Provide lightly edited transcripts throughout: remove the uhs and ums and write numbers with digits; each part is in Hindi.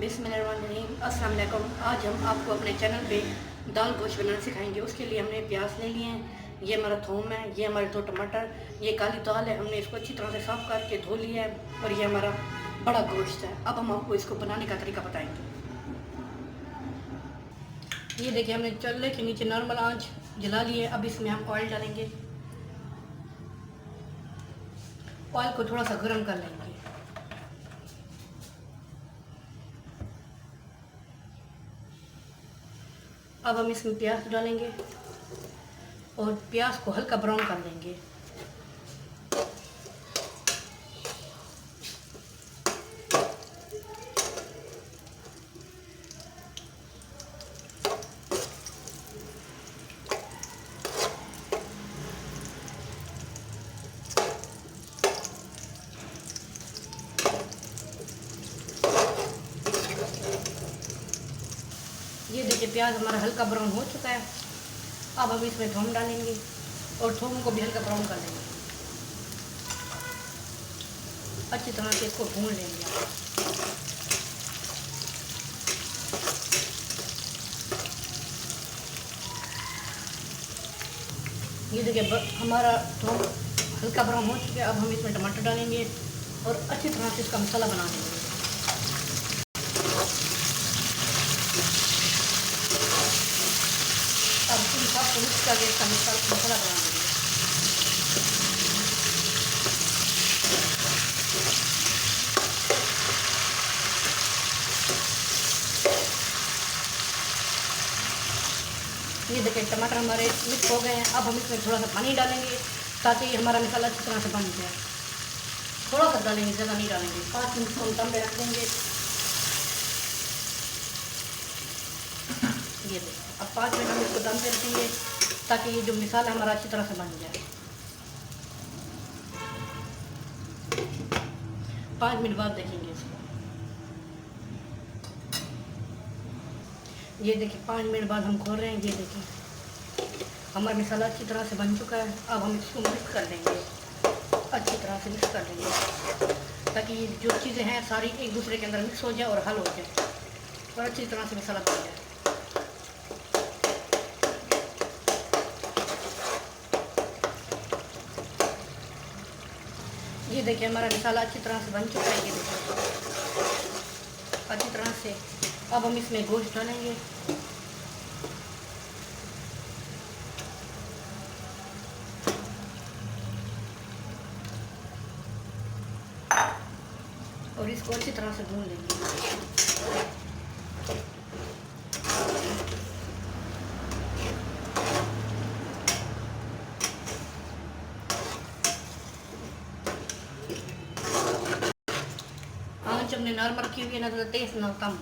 बिस्मिल्लाहिर्रहमानिर्रहीम। अस्सलाम वालेकुम। आज हम आपको अपने चैनल पे दाल गोश्त बनाना सिखाएंगे। उसके लिए हमने प्याज ले लिए हैं, ये हमारा थूम है, ये हमारे 2 टमाटर, ये काली दाल है, हमने इसको अच्छी तरह से साफ़ करके धो लिया है और ये हमारा बड़ा गोश्त है। अब हम आपको इसको बनाने का तरीका बताएंगे। ये देखिए हमने चूल्हे के नीचे नॉर्मल आंच जला ली है। अब इसमें हम ऑयल डालेंगे। ऑयल को थोड़ा सा गर्म कर लेंगे। अब हम इसमें प्याज डालेंगे और प्याज को हल्का ब्राउन कर देंगे। ये देखिए प्याज हमारा हल्का ब्राउन हो चुका है। अब हम इसमें थूम डालेंगे और थूम को भी हल्का ब्राउन कर लेंगे। अच्छी तरह से इसको भून लेंगे। ये देखिए हमारा थूम हल्का ब्राउन हो चुका है। अब हम इसमें टमाटर डालेंगे और अच्छी तरह से इसका मसाला बना देंगे। अब इन सबको मिक्स करके इसका मसाला बना देंगे। ये देखिए टमाटर हमारे मिक्स हो गए हैं। अब हम इसमें थोड़ा सा पानी डालेंगे ताकि हमारा मसाला अच्छी तरह से बन जाए। थोड़ा सा डालेंगे, ज़्यादा नहीं डालेंगे। 5 मिनट को दम पे रख देंगे। ये देखिए अब 5 मिनट हम इसको दम पे रखेंगे ताकि ये जो मसाला हमारा अच्छी तरह से बन जाए। 5 मिनट बाद देखेंगे इसको। ये देखिए 5 मिनट बाद हम खोल रहे हैं। ये देखिए हमारा मसाला अच्छी तरह से बन चुका है। अब हम इसको मिक्स कर देंगे, अच्छी तरह से मिक्स कर देंगे ताकि ये जो चीज़ें हैं सारी एक दूसरे के अंदर मिक्स हो जाए और हल हो जाए और अच्छी तरह से मसाला बन जाए। ये देखिए हमारा मसाला अच्छी तरह से बन चुका है। ये देखिए अच्छी तरह से। अब हम इसमें गोश्त डालेंगे। और इसको अच्छी तरह से भून लेंगे। आंच हमने नॉर्मल रखी हुई है, ना तो तेज ना कम।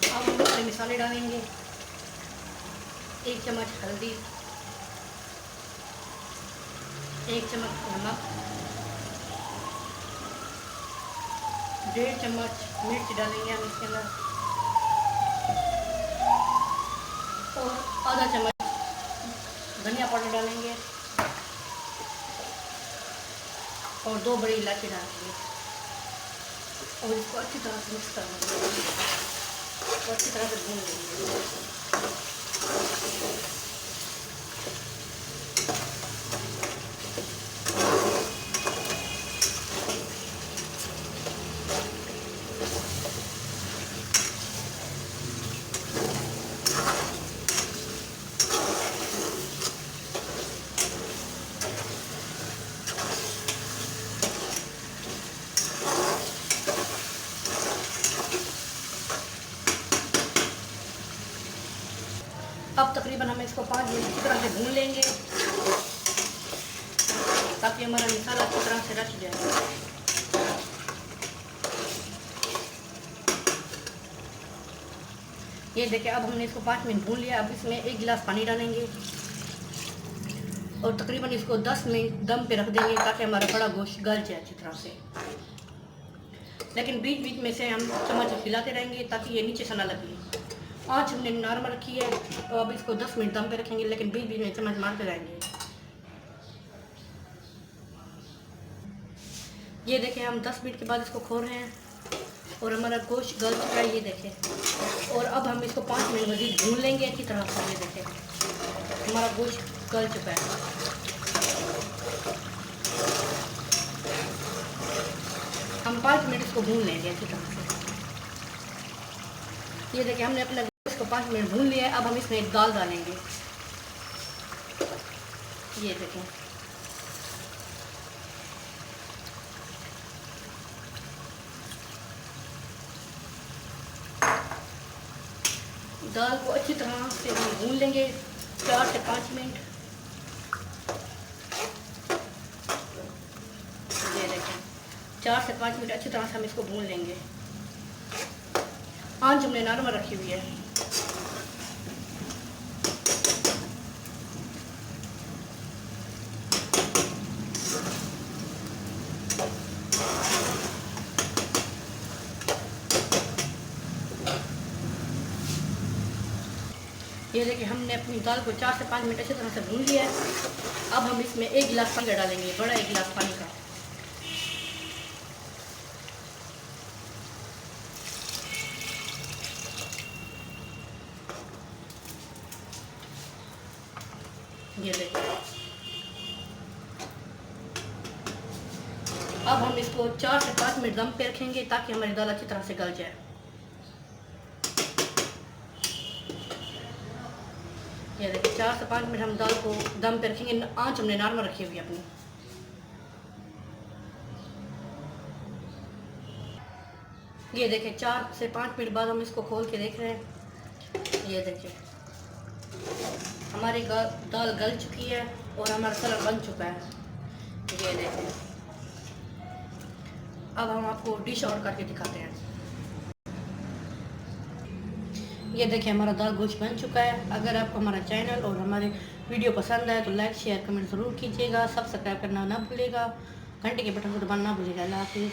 अब हम इसमें मसाले डालेंगे। 1 चम्मच हल्दी, 1 चम्मच नमक, 1.5 चम्मच मिर्च डालेंगे हम इसके अंदर और आधा चम्मच धनिया पाउडर डालेंगे और 2 बड़ी इलायची डालेंगे और इसको अच्छी तरह से मिक्स कर लेंगे और अच्छी तरह से भून लेंगे। अब तकरीबन हम इसको 5 मिनट अच्छी तरह से भून लेंगे ताकि हमारा मसाला अच्छी तरह से रच जाए। ये देखिए अब हमने इसको 5 मिनट भून लिया। अब इसमें 1 गिलास पानी डालेंगे और तकरीबन इसको 10 मिनट दम पे रख देंगे ताकि हमारा बड़ा गोश्त गल जाए अच्छी तरह से। लेकिन बीच बीच में से हम चम्मच हिलाते रहेंगे ताकि ये नीचे से ना लगे। आँच हमने नॉर्मल रखी है, तो अब इसको 10 मिनट दम पे रखेंगे, लेकिन बीच बीच में चम्मच मारते रहेंगे। ये देखें, हम 10 मिनट के बाद इसको खोल रहे हैं और हमारा गोश्त गल चुका है, ये देखें। और अब हम इसको 5 मिनट मज़ीद भून लेंगे अच्छी तरह से। ये देखें, हमारा गोश्त गल चुका है। हम 5 मिनट इसको भून लेंगे अच्छी तरह से। ये देखिए, हमने अपने गोश्त को 5 मिनट भून लिया है। अब हम इसमें एक दाल डालेंगे। ये देखें, दाल को अच्छी तरह से हम भून लेंगे 4 से 5 मिनट। ये देखें, 4 से 5 मिनट अच्छी तरह से हम इसको भून लेंगे। आँच हमने नॉर्मल रखी हुई है। ये देखिए, हमने अपनी दाल को 4 से 5 मिनट अच्छी तरह से भून लिया है। अब हम इसमें 1 गिलास पानी डालेंगे, बड़ा 1 गिलास पानी का। ये देखिए, अब हम इसको 4 से 5 मिनट दम पे रखेंगे ताकि हमारी दाल अच्छी तरह से गल जाए। ये देखिए, 4 से 5 मिनट हम दाल को दम पे रखेंगे। आँच हमने नॉर्मल रखी हुई है अपनी। ये देखिए, 4 से 5 मिनट बाद हम इसको खोल के देख रहे हैं। ये देखिए, हमारी दाल गल चुकी है और हमारा कलर बन चुका है। ये देखिए, अब हम आपको डिश आउट करके दिखाते हैं। ये देखिए, हमारा दाल गोश्त बन चुका है। अगर आपको हमारा चैनल और हमारे वीडियो पसंद आए तो लाइक शेयर कमेंट ज़रूर कीजिएगा। सब्सक्राइब करना ना भूलिएगा, घंटे के बटन को दबाना ना भूलिएगा। अल्लाह हाफिज़।